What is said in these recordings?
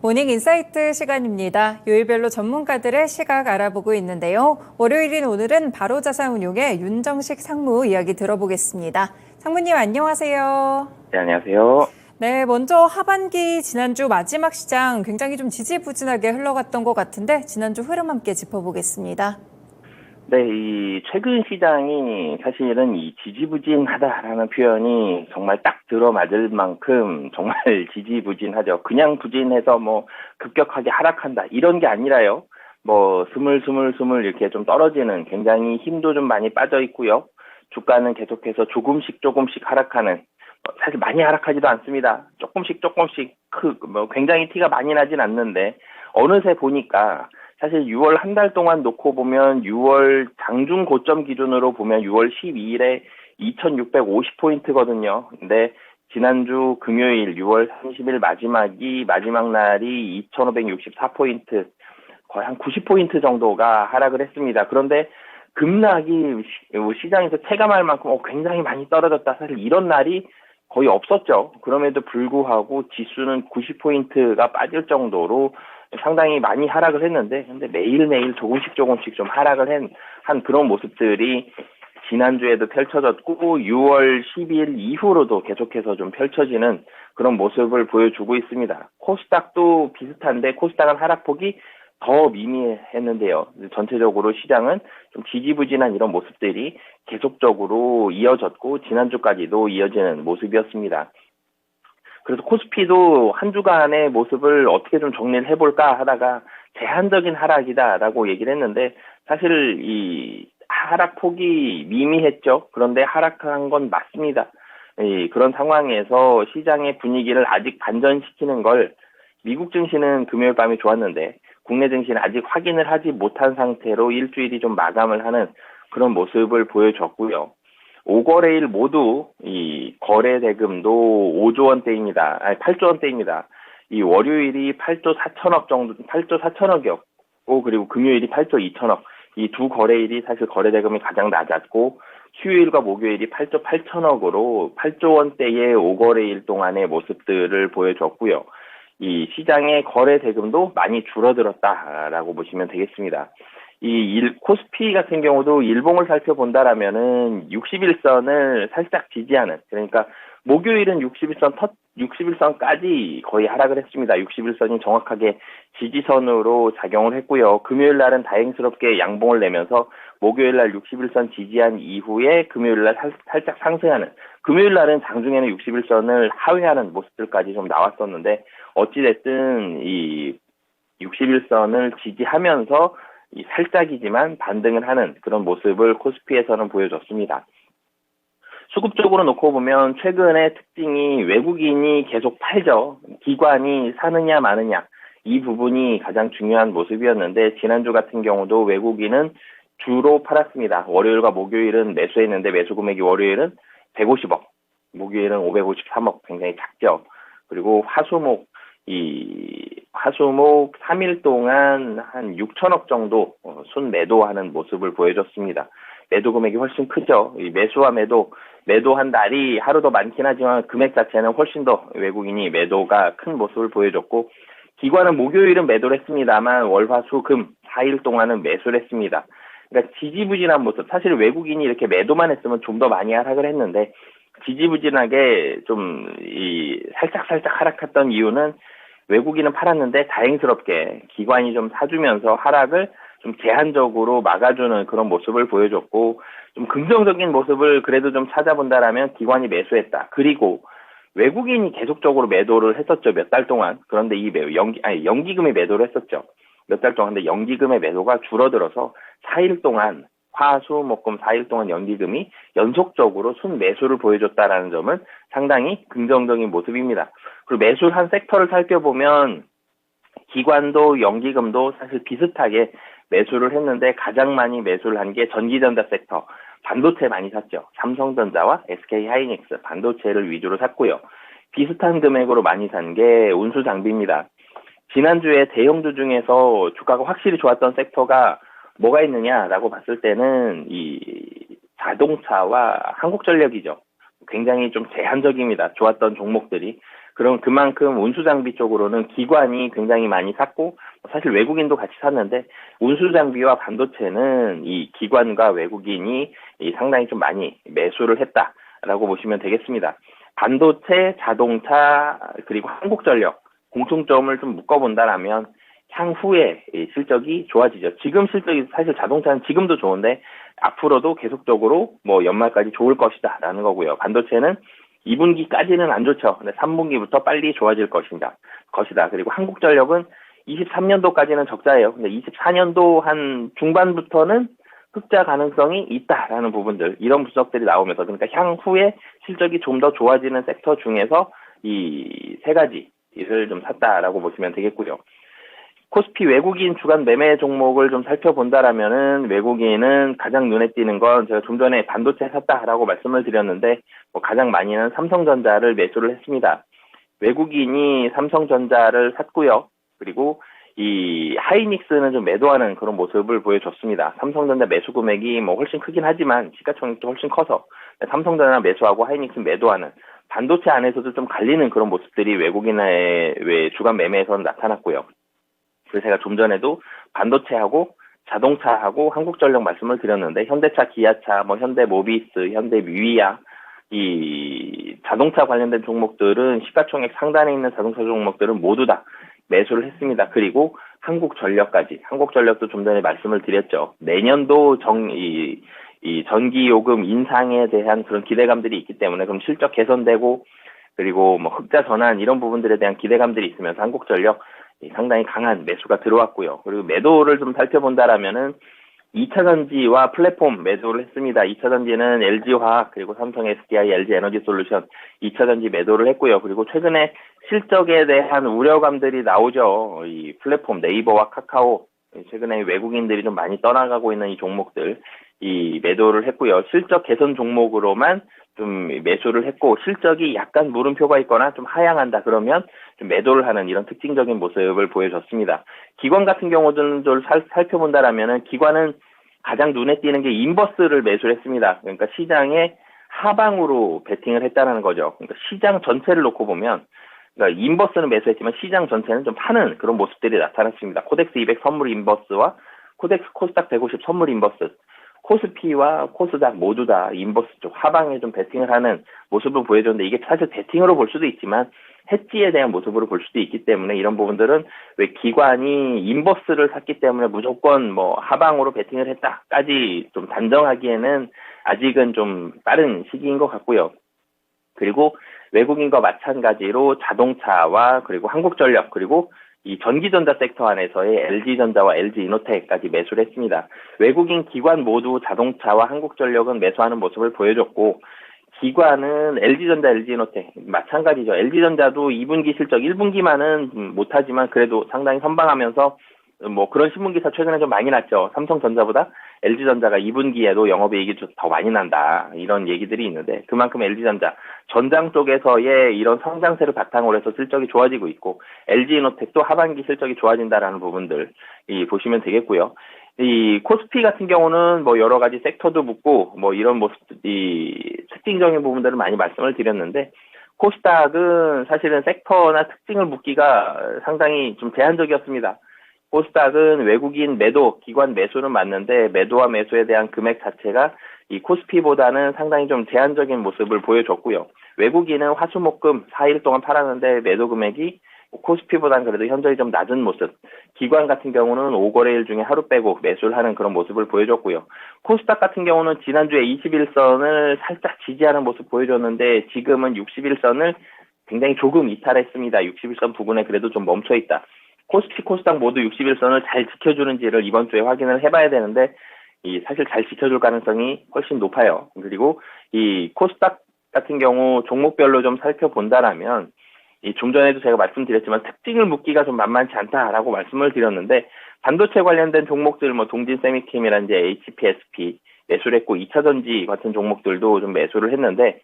모닝 인사이트 시간입니다. 요일별로 전문가들의 시각 알아보고 있는데요. 월요일인 오늘은 바로자산운용의 윤정식 상무 이야기 들어보겠습니다. 상무님 안녕하세요. 네, 안녕하세요. 네, 먼저 하반기 지난주 마지막 시장 굉장히 좀 지지부진하게 흘러갔던 것 같은데 지난주 흐름 함께 짚어보겠습니다. 네, 이 최근 시장이 사실은 이 지지부진하다라는 표현이 정말 딱 들어맞을 만큼 정말 지지부진하죠. 그냥 부진해서 뭐 급격하게 하락한다 이런 게 아니라요. 뭐 스물스물 이렇게 좀 떨어지는 굉장히 힘도 좀 많이 빠져 있고요. 주가는 계속해서 조금씩 하락하는 사실 많이 하락하지도 않습니다. 조금씩 뭐 굉장히 티가 많이 나진 않는데 어느새 보니까 사실 6월 한 달 동안 놓고 보면 6월 장중 고점 기준으로 보면 6월 12일에 2650포인트거든요. 근데 지난주 금요일 6월 30일 마지막 날이 2564포인트, 거의 한 90포인트 정도가 하락을 했습니다. 그런데 급락이 시장에서 체감할 만큼 굉장히 많이 떨어졌다. 사실 이런 날이 거의 없었죠. 그럼에도 불구하고 지수는 90포인트가 빠질 정도로 상당히 많이 하락을 했는데, 근데 매일매일 조금씩 좀 하락을 한 그런 모습들이 지난주에도 펼쳐졌고, 6월 12일 이후로도 계속해서 좀 펼쳐지는 그런 모습을 보여주고 있습니다. 코스닥도 비슷한데, 코스닥은 하락폭이 더 미미했는데요. 전체적으로 시장은 좀 지지부진한 이런 모습들이 계속적으로 이어졌고, 지난주까지도 이어지는 모습이었습니다. 그래서 코스피도 한 주간의 모습을 어떻게 좀 정리를 해볼까 하다가 제한적인 하락이다라고 얘기를 했는데 사실 이 하락폭이 미미했죠. 그런데 하락한 건 맞습니다. 그런 상황에서 시장의 분위기를 아직 반전시키는 걸 미국 증시는 금요일 밤이 좋았는데 국내 증시는 아직 확인을 하지 못한 상태로 일주일이 좀 마감을 하는 그런 모습을 보여줬고요. 5거래일 모두 이 거래 대금도 5조 원대입니다. 8조 원대입니다. 이 월요일이 8조 4천억 정도, 8조 4천억이었고, 그리고 금요일이 8조 2천억. 이 두 거래일이 사실 거래 대금이 가장 낮았고, 수요일과 목요일이 8조 8천억으로 8조 원대의 5거래일 동안의 모습들을 보여줬고요. 이 시장의 거래 대금도 많이 줄어들었다라고 보시면 되겠습니다. 코스피 같은 경우도 일봉을 살펴본다라면은 61선을 살짝 지지하는, 그러니까 목요일은 61선까지 거의 하락을 했습니다. 61선이 정확하게 지지선으로 작용을 했고요. 금요일 날은 다행스럽게 양봉을 내면서 목요일 날 61선 지지한 이후에 금요일 날 살짝 상승하는, 금요일 날은 장중에는 61선을 하회하는 모습들까지 좀 나왔었는데 어찌됐든 이 61선을 지지하면서 살짝이지만 반등을 하는 그런 모습을 코스피에서는 보여줬습니다. 수급적으로 놓고 보면 최근의 특징이 외국인이 계속 팔죠. 기관이 사느냐 마느냐 이 부분이 가장 중요한 모습이었는데 지난주 같은 경우도 외국인은 주로 팔았습니다. 월요일과 목요일은 매수했는데 매수 금액이 월요일은 150억, 목요일은 553억, 굉장히 작죠. 그리고 화수목 3일 동안 한 6천억 정도 순매도하는 모습을 보여줬습니다. 매도 금액이 훨씬 크죠. 이 매수와 매도한 날이 하루 더 많긴 하지만 금액 자체는 훨씬 더 외국인이 매도가 큰 모습을 보여줬고, 기관은 목요일은 매도를 했습니다만 월화수금 4일 동안은 매수를 했습니다. 그러니까 지지부진한 모습, 사실 외국인이 이렇게 매도만 했으면 좀 더 많이 하락을 했는데 지지부진하게 좀 살짝 하락했던 이유는 외국인은 팔았는데 다행스럽게 기관이 좀 사주면서 하락을 좀 제한적으로 막아주는 그런 모습을 보여줬고, 좀 긍정적인 모습을 그래도 좀 찾아본다라면 기관이 매수했다. 그리고 외국인이 계속적으로 매도를 했었죠, 몇 달 동안. 그런데 연기금이 매도를 했었죠. 몇 달 동안. 근데 연기금의 매도가 줄어들어서 4일 동안 화수목금 4일 동안 연기금이 연속적으로 순매수를 보여줬다라는 점은 상당히 긍정적인 모습입니다. 그리고 매수한 섹터를 살펴보면 기관도 연기금도 사실 비슷하게 매수를 했는데 가장 많이 매수를 한 게 전기전자 섹터, 반도체 많이 샀죠. 삼성전자와 SK하이닉스 반도체를 위주로 샀고요. 비슷한 금액으로 많이 산 게 운수장비입니다. 지난주에 대형주 중에서 주가가 확실히 좋았던 섹터가 뭐가 있느냐라고 봤을 때는 이 자동차와 한국전력이죠. 굉장히 좀 제한적입니다. 좋았던 종목들이. 그럼 그만큼 운수장비 쪽으로는 기관이 굉장히 많이 샀고 사실 외국인도 같이 샀는데 운수장비와 반도체는 이 기관과 외국인이 상당히 좀 많이 매수를 했다라고 보시면 되겠습니다. 반도체, 자동차 그리고 한국전력 공통점을 좀 묶어본다라면 향후에 실적이 좋아지죠. 지금 실적이 사실 자동차는 지금도 좋은데 앞으로도 계속적으로 뭐 연말까지 좋을 것이다라는 거고요. 반도체는 2분기까지는 안 좋죠. 근데 3분기부터 빨리 좋아질 것이다. 그리고 한국전력은 23년도까지는 적자예요. 근데 24년도 한 중반부터는 흑자 가능성이 있다라는 부분들, 이런 분석들이 나오면서 그러니까 향후에 실적이 좀 더 좋아지는 섹터 중에서 이 세 가지를 좀 샀다라고 보시면 되겠고요. 코스피 외국인 주간 매매 종목을 좀 살펴본다라면은 외국인은 가장 눈에 띄는 건 제가 좀 전에 반도체 샀다라고 말씀을 드렸는데 가장 많이는 삼성전자를 매수를 했습니다. 외국인이 삼성전자를 샀고요. 그리고 이 하이닉스는 좀 매도하는 그런 모습을 보여줬습니다. 삼성전자 매수 금액이 뭐 훨씬 크긴 하지만 시가총액도 훨씬 커서 삼성전자 매수하고 하이닉스 매도하는 반도체 안에서도 좀 갈리는 그런 모습들이 외국인의 주간 매매에서는 나타났고요. 그래서 제가 좀 전에도 반도체하고 자동차하고 한국전력 말씀을 드렸는데 현대차, 기아차, 뭐 현대모비스, 현대미위야 이 자동차 관련된 종목들은 시가총액 상단에 있는 자동차 종목들은 모두 다 매수를 했습니다. 그리고 한국전력도 좀 전에 말씀을 드렸죠. 내년도 이 전기요금 인상에 대한 그런 기대감들이 있기 때문에 그럼 실적 개선되고 그리고 뭐 흑자 전환 이런 부분들에 대한 기대감들이 있으면서 한국전력 상당히 강한 매수가 들어왔고요. 그리고 매도를 좀 살펴본다라면은 2차전지와 플랫폼 매도를 했습니다. 2차전지는 LG화학 그리고 삼성 SDI, LG에너지솔루션 2차전지 매도를 했고요. 그리고 최근에 실적에 대한 우려감들이 나오죠. 이 플랫폼 네이버와 카카오 최근에 외국인들이 좀 많이 떠나가고 있는 이 종목들 이 매도를 했고요. 실적 개선 종목으로만 좀 매수를 했고 실적이 약간 물음표가 있거나 좀 하향한다 그러면 좀 매도를 하는 이런 특징적인 모습을 보여줬습니다. 기관 같은 경우는 좀 살펴본다라면은 기관은 가장 눈에 띄는 게 인버스를 매수를 했습니다. 그러니까 시장의 하방으로 베팅을 했다는 거죠. 그러니까 시장 전체를 놓고 보면 그러니까 인버스는 매수했지만 시장 전체는 좀 파는 그런 모습들이 나타났습니다. 코덱스 200 선물 인버스와 코스닥 150 선물 인버스 코스피와 코스닥 모두 다 인버스 쪽 하방에 좀 베팅을 하는 모습을 보여줬는데 이게 사실 베팅으로 볼 수도 있지만 해지에 대한 모습으로 볼 수도 있기 때문에 이런 부분들은 왜 기관이 인버스를 샀기 때문에 무조건 뭐 하방으로 베팅을 했다까지 좀 단정하기에는 아직은 좀 빠른 시기인 것 같고요. 그리고 외국인과 마찬가지로 자동차와 그리고 한국전력 그리고 이 전기전자 섹터 안에서의 LG전자와 LG이노텍까지 매수를 했습니다. 외국인 기관 모두 자동차와 한국전력은 매수하는 모습을 보여줬고 기관은 LG전자, LG이노텍 마찬가지죠. LG전자도 2분기 실적 1분기만은 못하지만 그래도 상당히 선방하면서 뭐 그런 신문기사 최근에 좀 많이 났죠. 삼성전자보다 LG전자가 2분기에도 영업이익이 더 많이 난다. 이런 얘기들이 있는데 그만큼 LG전자 전장 쪽에서의 이런 성장세를 바탕으로 해서 실적이 좋아지고 있고 LG이노텍도 하반기 실적이 좋아진다라는 부분들 보시면 되겠고요. 이 코스피 같은 경우는 뭐 여러 가지 섹터도 묻고 뭐 이런 모습이 특징적인 부분들을 많이 말씀을 드렸는데 코스닥은 사실은 섹터나 특징을 묻기가 상당히 좀 제한적이었습니다. 코스닥은 외국인 매도, 기관 매수는 맞는데 매도와 매수에 대한 금액 자체가 이 코스피보다는 상당히 좀 제한적인 모습을 보여줬고요. 외국인은 화수목금 4일 동안 팔았는데 매도 금액이 코스피보다는 그래도 현저히 좀 낮은 모습. 기관 같은 경우는 5거래일 중에 하루 빼고 매수를 하는 그런 모습을 보여줬고요. 코스닥 같은 경우는 지난주에 21선을 살짝 지지하는 모습 보여줬는데 지금은 61선을 굉장히 조금 이탈했습니다. 61선 부근에 그래도 좀 멈춰있다. 코스피, 코스닥 모두 61선을 잘 지켜주는지를 이번 주에 확인을 해봐야 되는데 사실 잘 지켜줄 가능성이 훨씬 높아요. 그리고 이 코스닥 같은 경우 종목별로 좀 살펴본다라면 좀 전에도 제가 말씀드렸지만 특징을 묻기가 좀 만만치 않다라고 말씀을 드렸는데 반도체 관련된 종목들 뭐 동진세미캠이라든지 HPSP 매수를 했고 2차전지 같은 종목들도 좀 매수를 했는데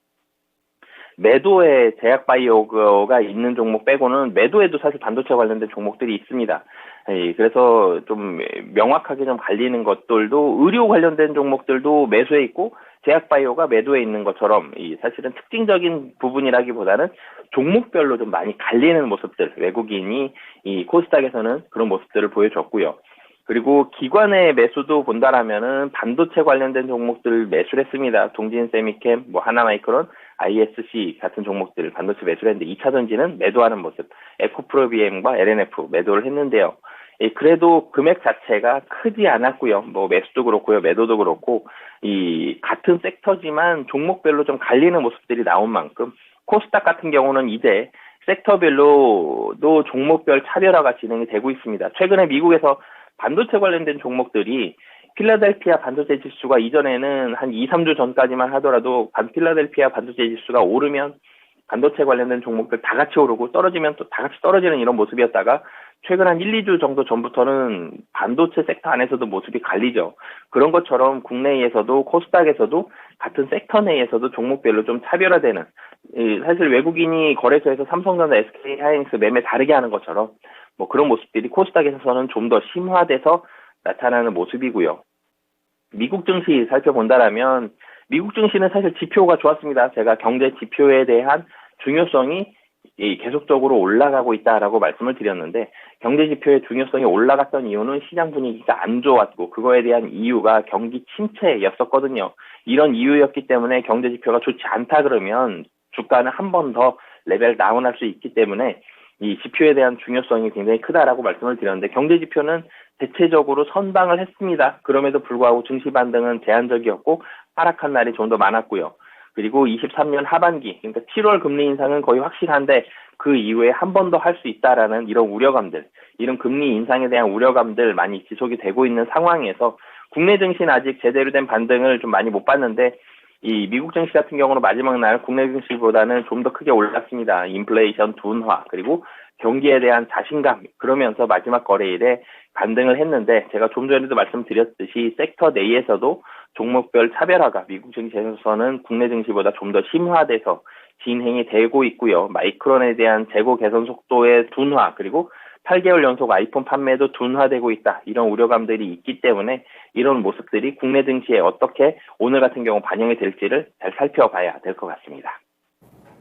매도에 제약바이오가 있는 종목 빼고는 매도에도 사실 반도체 관련된 종목들이 있습니다. 그래서 좀 명확하게 좀 갈리는 것들도 의료 관련된 종목들도 매수해 있고 제약바이오가 매도해 있는 것처럼 이 사실은 특징적인 부분이라기보다는 종목별로 좀 많이 갈리는 모습들, 외국인이 이 코스닥에서는 그런 모습들을 보여줬고요. 그리고 기관의 매수도 본다라면은 반도체 관련된 종목들 매수를 했습니다. 동진세미캠, 뭐 하나마이크론, ISC 같은 종목들 반도체 매수를 했는데 2차 전지는 매도하는 모습, 에코프로비엠과 LNF 매도를 했는데요. 그래도 금액 자체가 크지 않았고요. 뭐 매수도 그렇고요, 매도도 그렇고 이 같은 섹터지만 종목별로 좀 갈리는 모습들이 나온 만큼 코스닥 같은 경우는 이제 섹터별로도 종목별 차별화가 진행이 되고 있습니다. 최근에 미국에서 반도체 관련된 종목들이 필라델피아 반도체 지수가 이전에는 한 2, 3주 전까지만 하더라도 필라델피아 반도체 지수가 오르면 반도체 관련된 종목들 다 같이 오르고 떨어지면 또 다 같이 떨어지는 이런 모습이었다가 최근 한 1, 2주 정도 전부터는 반도체 섹터 안에서도 모습이 갈리죠. 그런 것처럼 국내에서도 코스닥에서도 같은 섹터 내에서도 종목별로 좀 차별화되는, 사실 외국인이 거래소에서 삼성전자, SK하이닉스 매매 다르게 하는 것처럼 뭐 그런 모습들이 코스닥에서는 좀 더 심화돼서 나타나는 모습이고요. 미국 증시 살펴본다라면 미국 증시는 사실 지표가 좋았습니다. 제가 경제 지표에 대한 중요성이 계속적으로 올라가고 있다라고 말씀을 드렸는데 경제 지표의 중요성이 올라갔던 이유는 시장 분위기가 안 좋았고 그거에 대한 이유가 경기 침체였었거든요. 이런 이유였기 때문에 경제 지표가 좋지 않다 그러면 주가는 한 번 더 레벨 다운할 수 있기 때문에 이 지표에 대한 중요성이 굉장히 크다라고 말씀을 드렸는데 경제 지표는 대체적으로 선방을 했습니다. 그럼에도 불구하고 증시 반등은 제한적이었고 하락한 날이 좀 더 많았고요. 그리고 23년 하반기, 그러니까 7월 금리 인상은 거의 확실한데 그 이후에 한 번 더 할 수 있다라는 이런 우려감들, 이런 금리 인상에 대한 우려감들 많이 지속이 되고 있는 상황에서 국내 증시는 아직 제대로 된 반등을 좀 많이 못 봤는데 이 미국 증시 같은 경우는 마지막 날 국내 증시보다는 좀 더 크게 올랐습니다. 인플레이션 둔화 그리고 경기에 대한 자신감 그러면서 마지막 거래일에 반등을 했는데 제가 좀 전에도 말씀드렸듯이 섹터 내에서도 종목별 차별화가 미국 증시에서는 국내 증시보다 좀 더 심화돼서 진행이 되고 있고요. 마이크론에 대한 재고 개선 속도의 둔화 그리고 8개월 연속 아이폰 판매도 둔화되고 있다. 이런 우려감들이 있기 때문에 이런 모습들이 국내 증시에 어떻게 오늘 같은 경우 반영이 될지를 잘 살펴봐야 될 것 같습니다.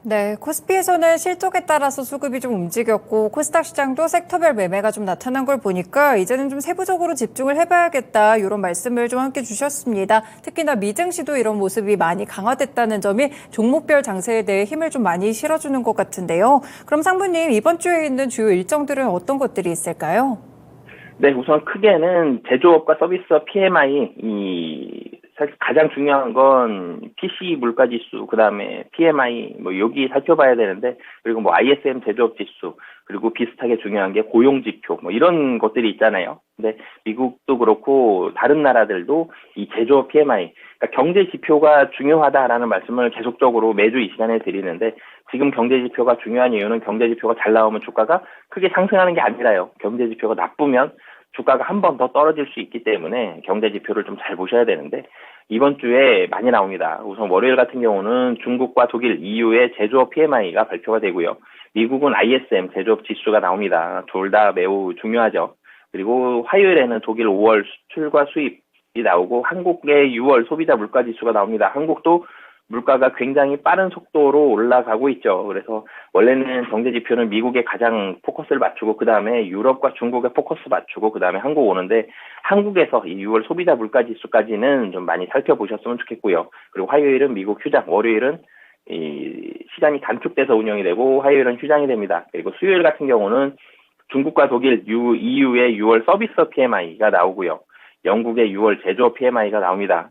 네, 코스피에서는 실적에 따라서 수급이 좀 움직였고 코스닥 시장도 섹터별 매매가 좀 나타난 걸 보니까 이제는 좀 세부적으로 집중을 해봐야겠다 이런 말씀을 좀 함께 주셨습니다. 특히나 미증시도 이런 모습이 많이 강화됐다는 점이 종목별 장세에 대해 힘을 좀 많이 실어주는 것 같은데요. 그럼 상무님 이번 주에 있는 주요 일정들은 어떤 것들이 있을까요? 네, 우선 크게는 제조업과 서비스업 PMI, 사실 가장 중요한 건 PC 물가지수, 그 다음에 PMI, 뭐 여기 살펴봐야 되는데, 그리고 뭐 ISM 제조업 지수, 그리고 비슷하게 중요한 게 고용지표, 뭐 이런 것들이 있잖아요. 근데 미국도 그렇고 다른 나라들도 이 제조업 PMI, 그러니까 경제 지표가 중요하다라는 말씀을 계속적으로 매주 이 시간에 드리는데, 지금 경제 지표가 중요한 이유는 경제 지표가 잘 나오면 주가가 크게 상승하는 게 아니라요. 경제 지표가 나쁘면 주가가 한 번 더 떨어질 수 있기 때문에 경제 지표를 좀 잘 보셔야 되는데 이번 주에 많이 나옵니다. 우선 월요일 같은 경우는 중국과 독일, EU의 제조업 PMI가 발표가 되고요. 미국은 ISM 제조업 지수가 나옵니다. 둘 다 매우 중요하죠. 그리고 화요일에는 독일 5월 수출과 수입이 나오고 한국의 6월 소비자 물가 지수가 나옵니다. 한국도 물가가 굉장히 빠른 속도로 올라가고 있죠. 그래서 원래는 경제 지표는 미국에 가장 포커스를 맞추고 그 다음에 유럽과 중국에 포커스 맞추고 그 다음에 한국 오는데 한국에서 이 6월 소비자 물가 지수까지는 좀 많이 살펴보셨으면 좋겠고요. 그리고 화요일은 미국 휴장, 월요일은 이 시간이 단축돼서 운영이 되고 화요일은 휴장이 됩니다. 그리고 수요일 같은 경우는 중국과 독일, EU의 6월 서비스 PMI가 나오고요. 영국의 6월 제조업 PMI가 나옵니다.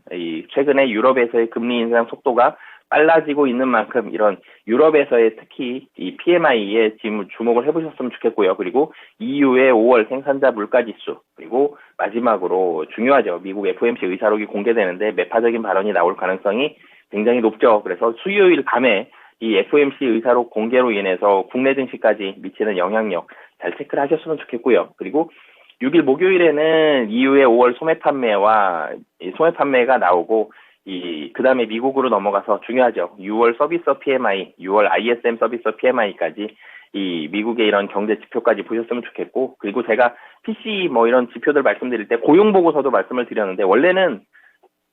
최근에 유럽에서의 금리 인상 속도가 빨라지고 있는 만큼 이런 유럽에서의 특히 이 PMI에 주목을 해보셨으면 좋겠고요. 그리고 EU의 5월 생산자 물가지수 그리고 마지막으로 중요하죠. 미국 FOMC 의사록이 공개되는데 매파적인 발언이 나올 가능성이 굉장히 높죠. 그래서 수요일 밤에 이 FOMC 의사록 공개로 인해서 국내 증시까지 미치는 영향력 잘 체크를 하셨으면 좋겠고요. 그리고 6일 목요일에는 EU의 5월 소매 판매와 소매 판매가 나오고 그 다음에 미국으로 넘어가서 중요하죠. 6월 서비스 PMI, 6월 ISM 서비스 PMI까지 이 미국의 이런 경제 지표까지 보셨으면 좋겠고 그리고 제가 PC 뭐 이런 지표들 말씀드릴 때 고용 보고서도 말씀을 드렸는데 원래는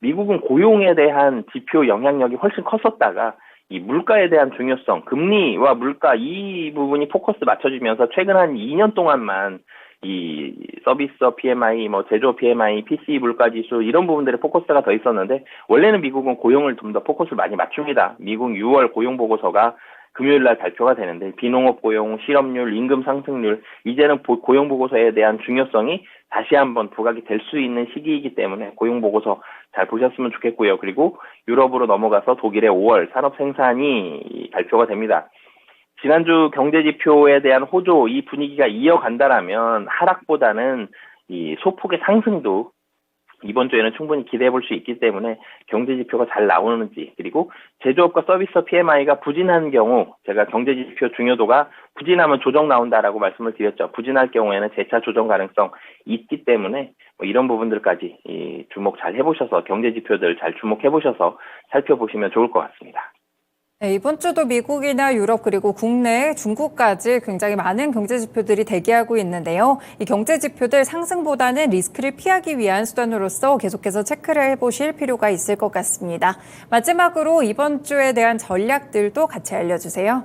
미국은 고용에 대한 지표 영향력이 훨씬 컸었다가 이 물가에 대한 중요성, 금리와 물가 이 부분이 포커스 맞춰지면서 최근 한 2년 동안만 이 서비스업 PMI, 뭐 제조업 PMI, PCE 물가지수 이런 부분들에 포커스가 더 있었는데 원래는 미국은 고용을 좀 더 포커스를 많이 맞춥니다. 미국 6월 고용 보고서가 금요일 날 발표가 되는데 비농업 고용, 실업률, 임금 상승률 이제는 고용 보고서에 대한 중요성이 다시 한번 부각이 될 수 있는 시기이기 때문에 고용 보고서 잘 보셨으면 좋겠고요. 그리고 유럽으로 넘어가서 독일의 5월 산업 생산이 발표가 됩니다. 지난주 경제지표에 대한 호조 이 분위기가 이어간다라면 하락보다는 이 소폭의 상승도 이번 주에는 충분히 기대해 볼 수 있기 때문에 경제지표가 잘 나오는지 그리고 제조업과 서비스업 PMI가 부진한 경우 제가 경제지표 중요도가 부진하면 조정 나온다라고 말씀을 드렸죠. 부진할 경우에는 재차 조정 가능성 있기 때문에 뭐 이런 부분들까지 주목 잘 해보셔서 경제지표들 잘 주목해 보셔서 살펴보시면 좋을 것 같습니다. 네, 이번 주도 미국이나 유럽 그리고 국내, 중국까지 굉장히 많은 경제 지표들이 대기하고 있는데요. 이 경제 지표들 상승보다는 리스크를 피하기 위한 수단으로서 계속해서 체크를 해보실 필요가 있을 것 같습니다. 마지막으로 이번 주에 대한 전략들도 같이 알려주세요.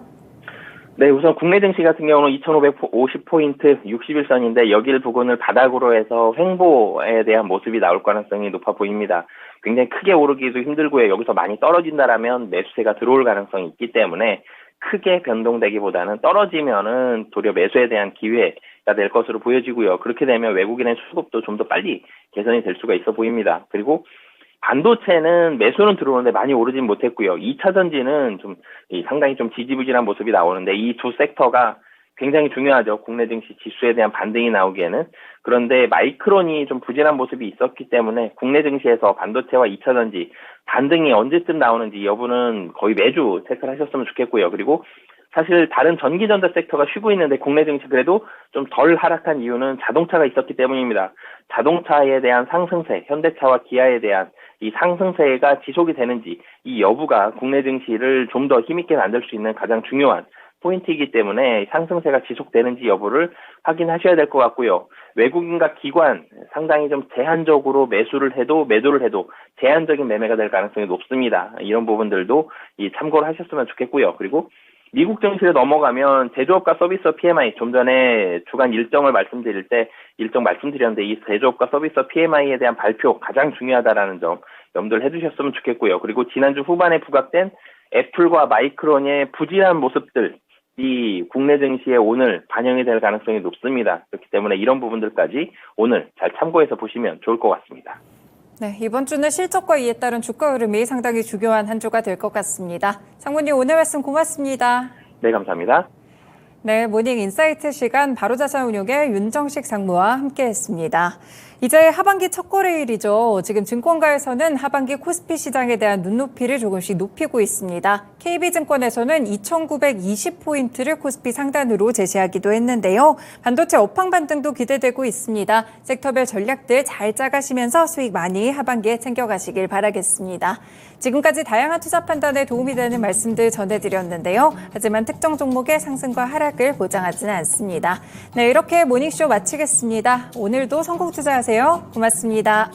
네, 우선 국내 증시 같은 경우는 2,550포인트 60일선인데 여길 부근을 바닥으로 해서 횡보에 대한 모습이 나올 가능성이 높아 보입니다. 굉장히 크게 오르기도 힘들고요. 여기서 많이 떨어진다라면 매수세가 들어올 가능성이 있기 때문에 크게 변동되기보다는 떨어지면은 도리어 매수에 대한 기회가 될 것으로 보여지고요. 그렇게 되면 외국인의 수급도 좀 더 빨리 개선이 될 수가 있어 보입니다. 그리고 반도체는 매수는 들어오는데 많이 오르진 못했고요. 2차 전지는 상당히 좀 지지부진한 모습이 나오는데 이 두 섹터가 굉장히 중요하죠. 국내 증시 지수에 대한 반등이 나오기에는. 그런데 마이크론이 좀 부진한 모습이 있었기 때문에 국내 증시에서 반도체와 2차 전지 반등이 언제쯤 나오는지 여부는 거의 매주 체크를 하셨으면 좋겠고요. 그리고 사실 다른 전기전자 섹터가 쉬고 있는데 국내 증시 그래도 좀 덜 하락한 이유는 자동차가 있었기 때문입니다. 자동차에 대한 상승세, 현대차와 기아에 대한 이 상승세가 지속이 되는지 이 여부가 국내 증시를 좀 더 힘있게 만들 수 있는 가장 중요한 포인트이기 때문에 상승세가 지속되는지 여부를 확인하셔야 될 것 같고요. 외국인과 기관 상당히 좀 제한적으로 매도를 해도 제한적인 매매가 될 가능성이 높습니다. 이런 부분들도 참고를 하셨으면 좋겠고요. 그리고 미국 증시를 넘어가면 제조업과 서비스업 PMI 좀 전에 주간 일정 말씀드렸는데 이 제조업과 서비스업 PMI에 대한 발표 가장 중요하다라는 점 염두를 해두셨으면 좋겠고요. 그리고 지난주 후반에 부각된 애플과 마이크론의 부진한 모습들 이 국내 증시에 오늘 반영이 될 가능성이 높습니다. 그렇기 때문에 이런 부분들까지 오늘 잘 참고해서 보시면 좋을 것 같습니다. 네, 이번 주는 실적과 이에 따른 주가 흐름이 상당히 중요한 한 주가 될 것 같습니다. 장모님 오늘 말씀 고맙습니다. 네, 감사합니다. 네, 모닝 인사이트 시간 바로자산운용의 윤정식 상무와 함께했습니다. 이제 하반기 첫 거래일이죠. 지금 증권가에서는 하반기 코스피 시장에 대한 눈높이를 조금씩 높이고 있습니다. KB증권에서는 2,920포인트를 코스피 상단으로 제시하기도 했는데요. 반도체 업황 반등도 기대되고 있습니다. 섹터별 전략들 잘 짜가시면서 수익 많이 하반기에 챙겨가시길 바라겠습니다. 지금까지 다양한 투자 판단에 도움이 되는 말씀들 전해드렸는데요. 하지만 특정 종목의 상승과 하락을 보장하지는 않습니다. 네, 이렇게 모닝쇼 마치겠습니다. 오늘도 성공 투자하세요. 고맙습니다.